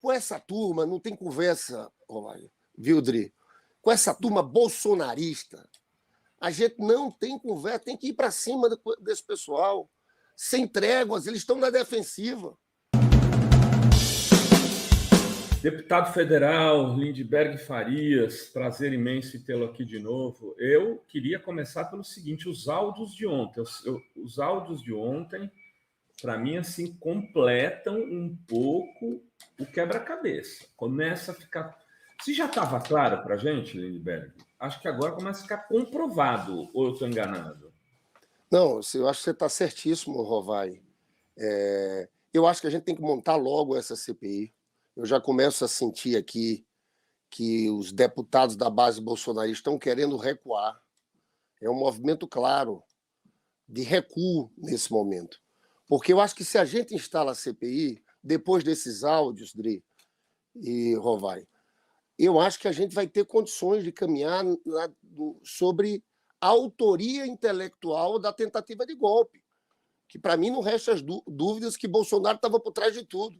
Com essa turma, não tem conversa, viu, Dri? Com essa turma bolsonarista, a gente não tem conversa, tem que ir para cima desse pessoal. Sem tréguas, eles estão na defensiva. Deputado federal Lindbergh Farias, prazer imenso em tê-lo aqui de novo. Eu queria começar pelo seguinte: os áudios de ontem. Os áudios de ontem, para mim, assim, completam um pouco o quebra-cabeça. Começa a ficar... Se já estava claro para a gente, Lindbergh, acho que agora começa a ficar comprovado, ou eu estou enganado? Não, eu acho que você está certíssimo, Rovai. Eu acho que a gente tem que montar logo essa CPI. Eu já começo a sentir aqui que os deputados da base bolsonarista estão querendo recuar. É um movimento claro de recuo nesse momento. Porque eu acho que se a gente instala a CPI, depois desses áudios, Dri e Rovai, eu acho que a gente vai ter condições de caminhar sobre a autoria intelectual da tentativa de golpe, que para mim não resta as dúvidas que Bolsonaro estava por trás de tudo.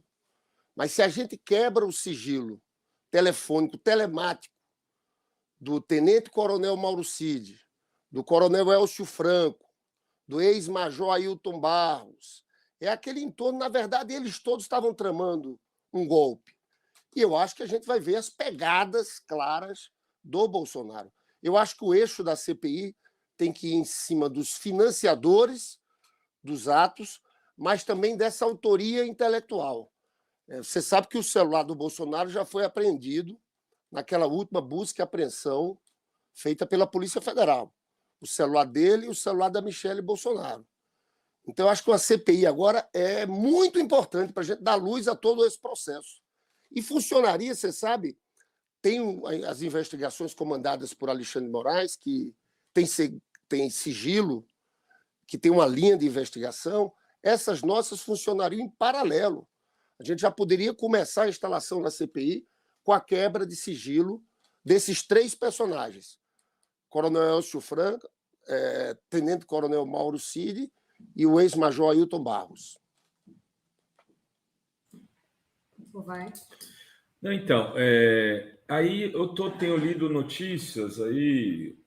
Mas se a gente quebra o sigilo telefônico, telemático, do tenente-coronel Mauro Cid, do coronel Elcio Franco, do ex-major Ailton Barros, é aquele entorno, na verdade, eles todos estavam tramando um golpe. E eu acho que a gente vai ver as pegadas claras do Bolsonaro. Eu acho que o eixo da CPI tem que ir em cima dos financiadores dos atos, mas também dessa autoria intelectual. Você sabe que o celular do Bolsonaro já foi apreendido naquela última busca e apreensão feita pela Polícia Federal. O celular dele e o celular da Michelle Bolsonaro. Então, eu acho que a CPI agora é muito importante para a gente dar luz a todo esse processo. E funcionaria, você sabe, tem as investigações comandadas por Alexandre de Moraes, que tem sigilo, que tem uma linha de investigação, essas nossas funcionariam em paralelo. A gente já poderia começar a instalação da CPI com a quebra de sigilo desses três personagens: Coronel Elcio Franco, Tenente-Coronel Mauro Cid e o ex-major Ailton Barros. Vai. Não, então, aí tenho lido notícias aí,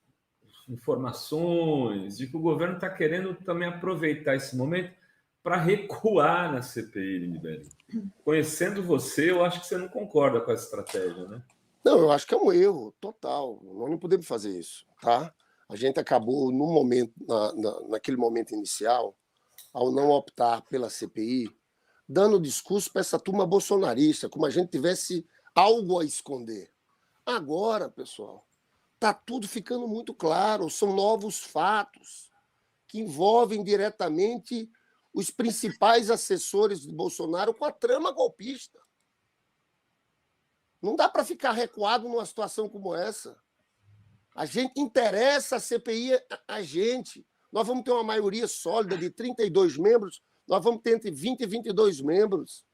informações de que o governo está querendo também aproveitar esse momento para recuar na CPI, Lindbergh. Conhecendo você, eu acho que você não concorda com essa estratégia, né? Não, eu acho que é um erro total. Nós não podemos fazer isso, tá? A gente acabou, no momento, naquele momento inicial, ao não optar pela CPI, dando discurso para essa turma bolsonarista, como a gente tivesse algo a esconder. Agora, pessoal, está tudo ficando muito claro. São novos fatos que envolvem diretamente os principais assessores de Bolsonaro com a trama golpista. Não dá para ficar recuado numa situação como essa. A gente interessa a CPI a gente. Nós vamos ter uma maioria sólida de 32 membros, nós vamos ter entre 20 e 22 membros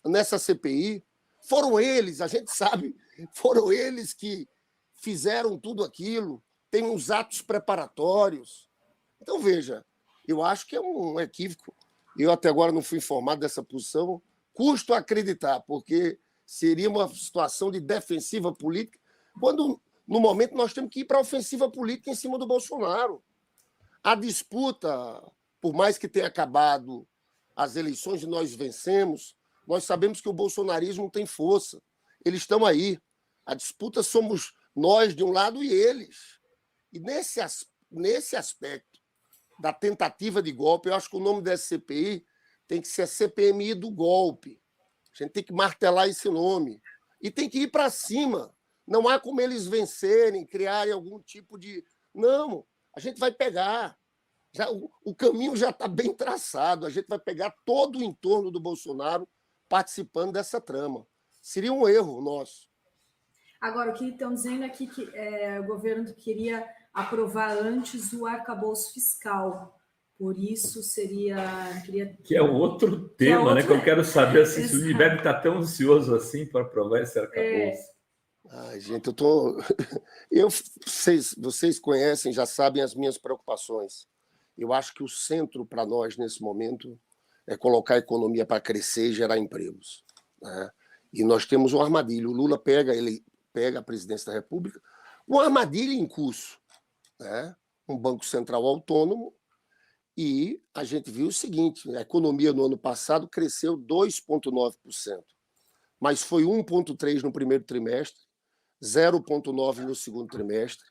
nessa CPI. Foram eles, a gente sabe, foram eles que fizeram tudo aquilo, tem uns atos preparatórios. Então, veja, eu acho que é um equívoco. Eu até agora não fui informado dessa posição. Custo acreditar, porque seria uma situação de defensiva política, quando, no momento, nós temos que ir para a ofensiva política em cima do Bolsonaro. A disputa, por mais que tenha acabado as eleições e nós vencemos, nós sabemos que o bolsonarismo tem força. Eles estão aí. A disputa somos nós de um lado e eles. E nesse aspecto da tentativa de golpe, eu acho que o nome dessa CPI tem que ser a CPMI do golpe. A gente tem que martelar esse nome. E tem que ir para cima. Não há como eles vencerem, criarem algum tipo de... Não, a gente vai pegar. O caminho já está bem traçado. A gente vai pegar todo o entorno do Bolsonaro participando dessa trama. Seria um erro nosso. Agora, o que estão dizendo aqui que o governo queria aprovar antes o arcabouço fiscal. Por isso Que é outro tema, né? Que eu quero saber se o Lindbergh está tão ansioso assim para aprovar esse arcabouço. Ai, gente, vocês conhecem, já sabem as minhas preocupações. Eu acho que o centro para nós, nesse momento, é colocar a economia para crescer e gerar empregos, né? E nós temos uma armadilha. O Lula pega a presidência da República, uma armadilha em curso, né? Um Banco Central autônomo, e a gente viu o seguinte: a economia no ano passado cresceu 2,9%, mas foi 1,3% no primeiro trimestre, 0,9% no segundo trimestre,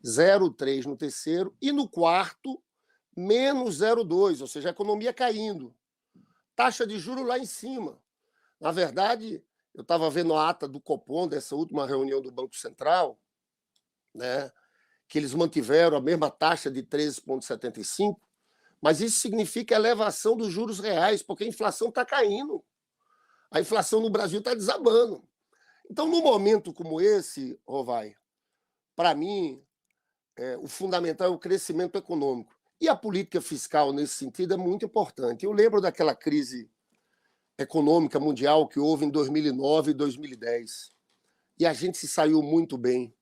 0,3% no terceiro, e no quarto, menos 0,2%, ou seja, a economia caindo. Taxa de juros lá em cima. Na verdade, eu estava vendo a ata do Copom, dessa última reunião do Banco Central, né, que eles mantiveram a mesma taxa de 13,75%, mas isso significa elevação dos juros reais, porque a inflação está caindo. A inflação no Brasil está desabando. Então, num momento como esse, Rovai, para mim, o fundamental é o crescimento econômico. E a política fiscal, nesse sentido, é muito importante. Eu lembro daquela crise econômica mundial que houve em 2009 e 2010. E a gente se saiu muito bem,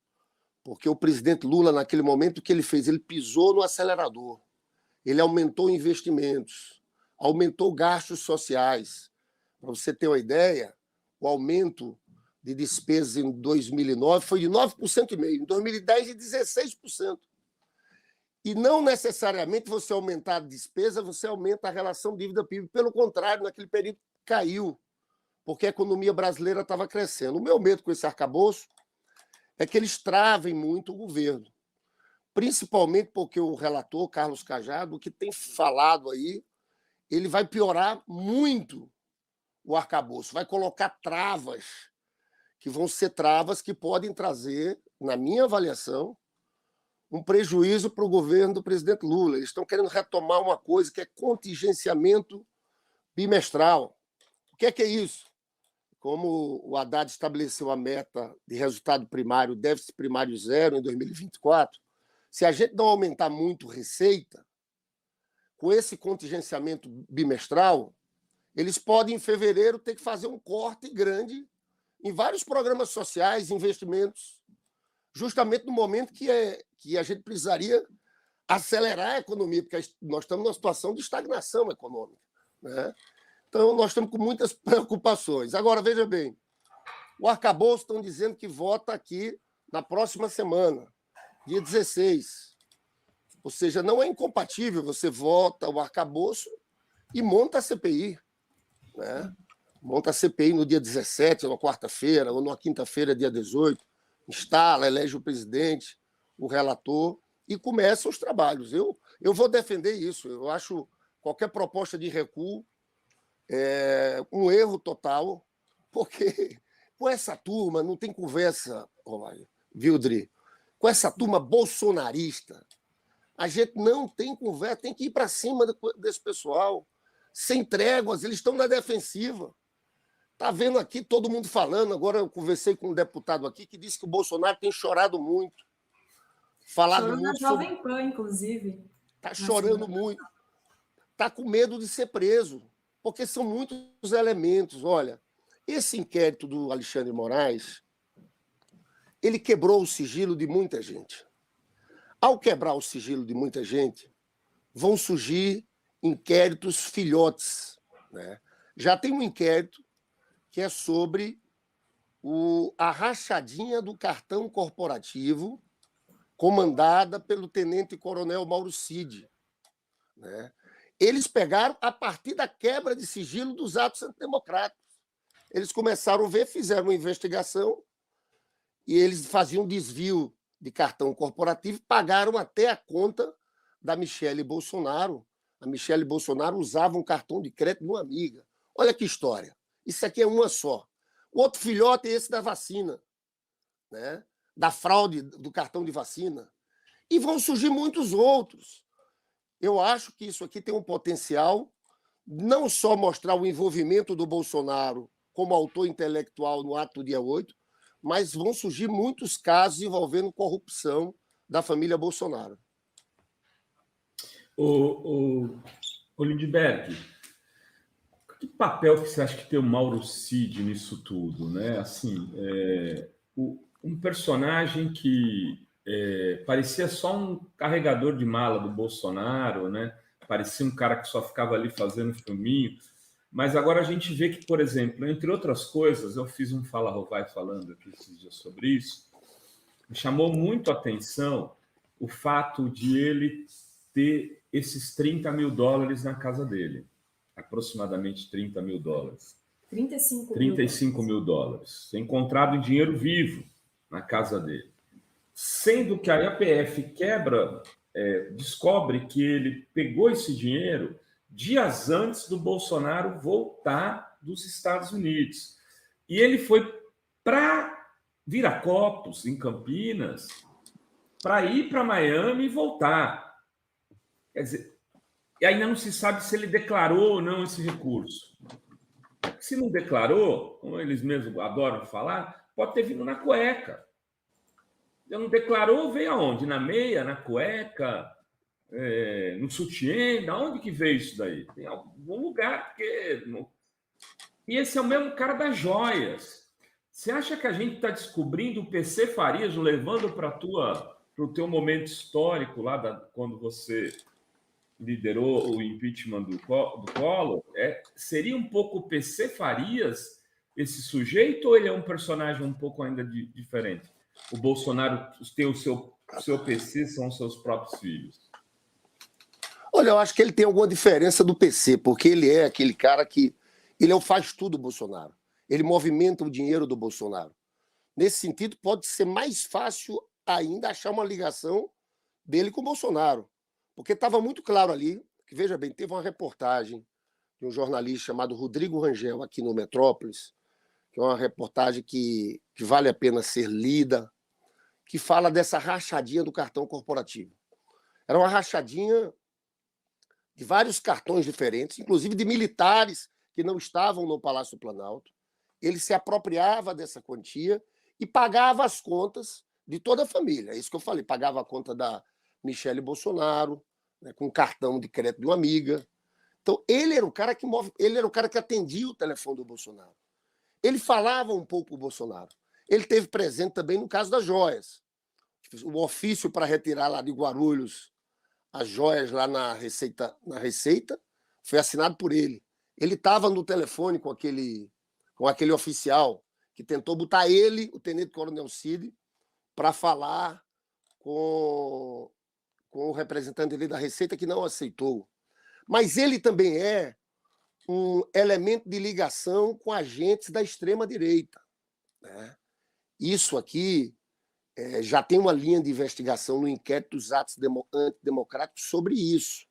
porque o presidente Lula, naquele momento, o que ele fez? Ele pisou no acelerador. Ele aumentou investimentos, aumentou gastos sociais. Para você ter uma ideia, o aumento de despesas em 2009 foi de 9,5%, em 2010 de 16%. E não necessariamente você aumentar a despesa, você aumenta a relação dívida-PIB. Pelo contrário, naquele período caiu, porque a economia brasileira estava crescendo. O meu medo com esse arcabouço é que eles travem muito o governo, principalmente porque o relator, Carlos Cajado, o que tem falado aí, ele vai piorar muito o arcabouço, vai colocar travas, que vão ser travas que podem trazer, na minha avaliação, um prejuízo para o governo do presidente Lula. Eles estão querendo retomar uma coisa que é contingenciamento bimestral. O que é isso? Como o Haddad estabeleceu a meta de resultado primário, déficit primário zero em 2024, se a gente não aumentar muito receita, com esse contingenciamento bimestral, eles podem, em fevereiro, ter que fazer um corte grande em vários programas sociais, investimentos, justamente no momento que a gente precisaria acelerar a economia, porque nós estamos numa situação de estagnação econômica, né? Então, nós estamos com muitas preocupações. Agora, veja bem, o arcabouço estão dizendo que vota aqui na próxima semana, dia 16. Ou seja, não é incompatível, você vota o arcabouço e monta a CPI, né? Monta a CPI no dia 17, ou na quarta-feira, ou na quinta-feira, dia 18, instala, elege o presidente, o relator, e começam os trabalhos. Eu vou defender isso. Eu acho qualquer proposta de recuo um erro total, porque com essa turma não tem conversa, viu, Dri? Com essa turma bolsonarista, a gente não tem conversa, tem que ir para cima desse pessoal, sem tréguas, eles estão na defensiva. Está vendo aqui todo mundo falando, agora eu conversei com um deputado aqui que disse que o Bolsonaro tem chorado muito. Falado Chorou muito na Jovem Pan, inclusive. Está chorando muito. Está com medo de ser preso, porque são muitos elementos. Olha, esse inquérito do Alexandre Moraes, ele quebrou o sigilo de muita gente. Ao quebrar o sigilo de muita gente, vão surgir inquéritos filhotes, né? Já tem um inquérito que é sobre a rachadinha do cartão corporativo comandada pelo tenente-coronel Mauro Cid, né? Eles pegaram a partir da quebra de sigilo dos atos antidemocráticos. Eles começaram a ver, fizeram uma investigação e eles faziam desvio de cartão corporativo, pagaram até a conta da Michele Bolsonaro. A Michele Bolsonaro usava um cartão de crédito de uma amiga. Olha que história. Isso aqui é uma só. O outro filhote é esse da vacina, né? Da fraude do cartão de vacina. E vão surgir muitos outros. Eu acho que isso aqui tem um potencial não só mostrar o envolvimento do Bolsonaro como autor intelectual no ato do dia 8, mas vão surgir muitos casos envolvendo corrupção da família Bolsonaro. O Lindbergh, que papel que você acha que tem o Mauro Cid nisso tudo, né? Assim, um personagem que parecia só um carregador de mala do Bolsonaro, né? Parecia um cara que só ficava ali fazendo filminho. Mas agora a gente vê que, por exemplo, entre outras coisas, eu fiz um Fala Rovai falando aqui esses dias sobre isso, me chamou muito a atenção o fato de ele ter esses 30 mil dólares na casa dele, aproximadamente 30 mil dólares. 35 mil dólares, encontrado em dinheiro vivo na casa dele. Sendo que a APF descobre que ele pegou esse dinheiro dias antes do Bolsonaro voltar dos Estados Unidos. E ele foi para Viracopos, em Campinas, para ir para Miami e voltar. Quer dizer, e ainda não se sabe se ele declarou ou não esse recurso. Se não declarou, como eles mesmos adoram falar, pode ter vindo na cueca. Não declarou, veio aonde? Na meia, na cueca, no sutiã? Da onde que veio isso daí? Tem algum lugar, porque... E esse é o mesmo cara das joias. Você acha que a gente está descobrindo o PC Farias, levando para o teu momento histórico lá, quando você liderou o impeachment do Collor? Seria um pouco o PC Farias esse sujeito, ou ele é um personagem um pouco ainda diferente? O Bolsonaro tem o seu PC, são os seus próprios filhos? Olha, eu acho que ele tem alguma diferença do PC, porque ele é aquele cara que... Ele é o faz-tudo do Bolsonaro. Ele movimenta o dinheiro do Bolsonaro. Nesse sentido, pode ser mais fácil ainda achar uma ligação dele com o Bolsonaro. Porque estava muito claro ali, que, veja bem, teve uma reportagem de um jornalista chamado Rodrigo Rangel, aqui no Metrópolis, que é uma reportagem que vale a pena ser lida, que fala dessa rachadinha do cartão corporativo. Era uma rachadinha de vários cartões diferentes, inclusive de militares que não estavam no Palácio do Planalto. Ele se apropriava dessa quantia e pagava as contas de toda a família. É isso que eu falei, pagava a conta da Michele Bolsonaro, né, com cartão de crédito de uma amiga. Então, ele era o cara que atendia o telefone do Bolsonaro. Ele falava um pouco o Bolsonaro. Ele esteve presente também no caso das joias. O ofício para retirar lá de Guarulhos as joias lá na Receita foi assinado por ele. Ele estava no telefone com aquele oficial que tentou botar ele, o tenente-coronel Cid, para falar com o representante ali da Receita, que não aceitou. Mas ele também é um elemento de ligação com agentes da extrema-direita, né? Isso aqui já tem uma linha de investigação no inquérito dos atos antidemocráticos sobre isso.